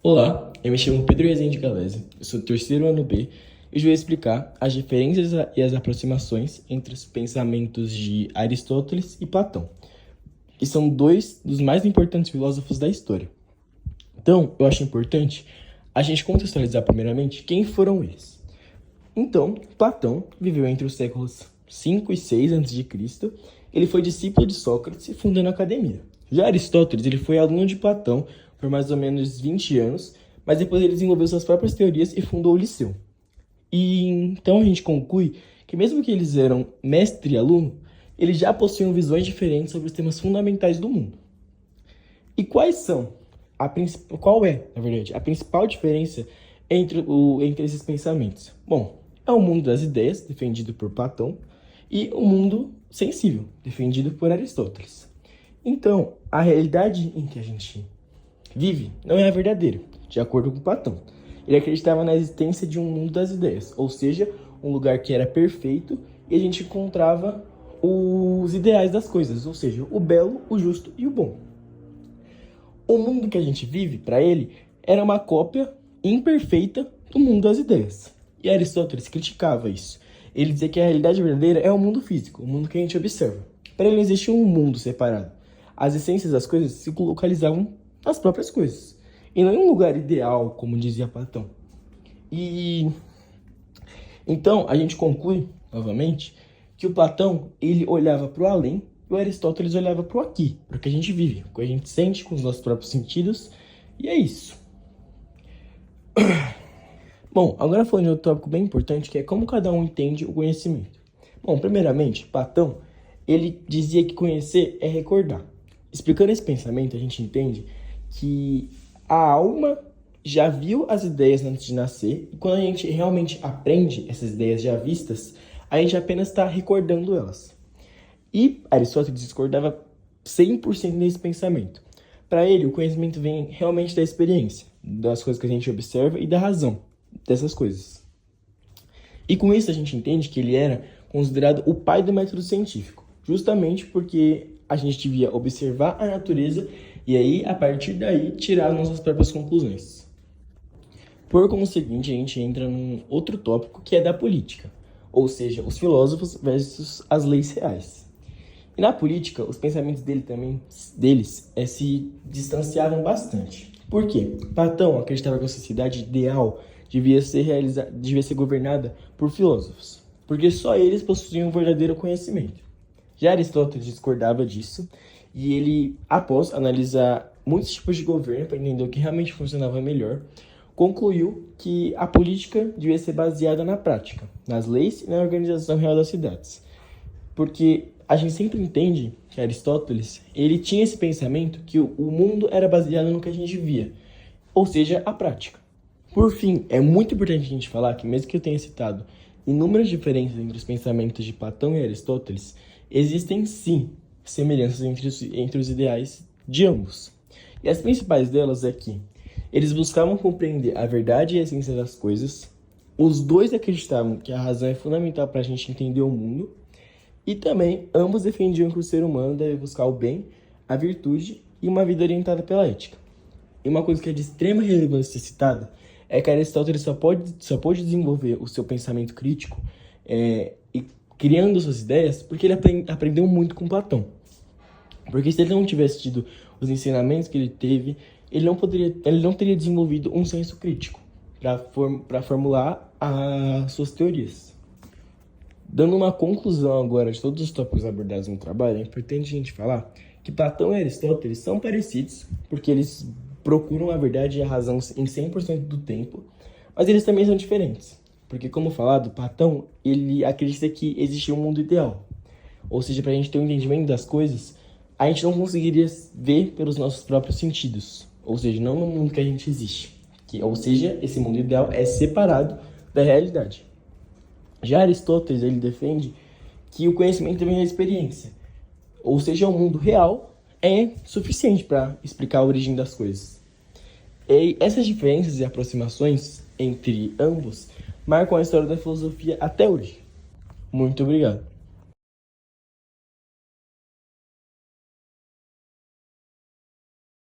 Olá, eu me chamo Pedro Rezende Galese, eu sou do terceiro ano B e hoje vou explicar as diferenças e as aproximações entre os pensamentos de Aristóteles e Platão, que são dois dos mais importantes filósofos da história. Então, eu acho importante a gente contextualizar primeiramente quem foram eles. Então, Platão viveu entre os séculos 5 e 6 a.C., ele foi discípulo de Sócrates, fundando a academia. Já Aristóteles, ele foi aluno de Platão por mais ou menos 20 anos, mas depois ele desenvolveu suas próprias teorias e fundou o Liceu. E então a gente conclui que mesmo que eles eram mestre e aluno, eles já possuíam visões diferentes sobre os temas fundamentais do mundo. E qual é, na verdade, a principal diferença entre esses pensamentos? Bom, é o mundo das ideias, defendido por Platão, e o mundo sensível, defendido por Aristóteles. Então, a realidade em que a gente vive não é a verdadeira, de acordo com Platão. Ele acreditava na existência de um mundo das ideias, ou seja, um lugar que era perfeito e a gente encontrava os ideais das coisas, ou seja, o belo, o justo e o bom. O mundo que a gente vive, para ele, era uma cópia imperfeita do mundo das ideias. E Aristóteles criticava isso. Ele dizia que a realidade verdadeira é o mundo físico, o mundo que a gente observa. Para ele não existia um mundo separado. As essências das coisas se localizavam nas próprias coisas, e não em um lugar ideal, como dizia Platão. E então a gente conclui, novamente, que o Platão ele olhava para o além e o Aristóteles olhava para o aqui, para o que a gente vive, o que a gente sente com os nossos próprios sentidos, e é isso. Bom, agora falando de outro tópico bem importante, que é como cada um entende o conhecimento. Bom, primeiramente, Platão, ele dizia que conhecer é recordar. Explicando esse pensamento, a gente entende que a alma já viu as ideias antes de nascer, e quando a gente realmente aprende essas ideias já vistas, a gente apenas está recordando elas. E Aristóteles discordava 100% desse pensamento. Para ele, o conhecimento vem realmente da experiência, das coisas que a gente observa e da razão dessas coisas. E com isso a gente entende que ele era considerado o pai do método científico, justamente porque a gente devia observar a natureza e aí, a partir daí, tirar nossas próprias conclusões. Por conseguinte, a gente entra num outro tópico que é da política, ou seja, os filósofos versus as leis reais. E na política, os pensamentos deles se distanciavam bastante. Por quê? Platão acreditava que a sociedade ideal devia ser governada por filósofos, porque só eles possuíam um verdadeiro conhecimento. Já Aristóteles discordava disso, e ele, após analisar muitos tipos de governo para entender o que realmente funcionava melhor, concluiu que a política devia ser baseada na prática, nas leis e na organização real das cidades. Porque a gente sempre entende que Aristóteles, ele tinha esse pensamento que o mundo era baseado no que a gente via, ou seja, a prática. Por fim, é muito importante a gente falar que, mesmo que eu tenha citado inúmeras diferenças entre os pensamentos de Platão e Aristóteles, existem sim semelhanças entre os ideais de ambos. E as principais delas é que eles buscavam compreender a verdade e a essência das coisas, os dois acreditavam que a razão é fundamental para a gente entender o mundo, e também ambos defendiam que o ser humano deve buscar o bem, a virtude e uma vida orientada pela ética. E uma coisa que é de extrema relevância ser citada é que Aristóteles só pode desenvolver o seu pensamento crítico e criando suas ideias porque ele aprendeu muito com Platão. Porque se ele não tivesse tido os ensinamentos que ele teve, ele não teria desenvolvido um senso crítico para formular as suas teorias. Dando uma conclusão agora de todos os tópicos abordados no trabalho, é importante a gente falar que Platão e Aristóteles são parecidos, porque eles procuram a verdade e a razão em 100% do tempo, mas eles também são diferentes. Porque, como falado, Platão ele acredita que existe um mundo ideal. Ou seja, para a gente ter um entendimento das coisas, a gente não conseguiria ver pelos nossos próprios sentidos. Ou seja, não no mundo que a gente existe. Ou seja, esse mundo ideal é separado da realidade. Já Aristóteles ele defende que o conhecimento vem da experiência. Ou seja, o mundo real é suficiente para explicar a origem das coisas. E essas diferenças e aproximações entre ambos marcam a história da filosofia até hoje. Muito obrigado.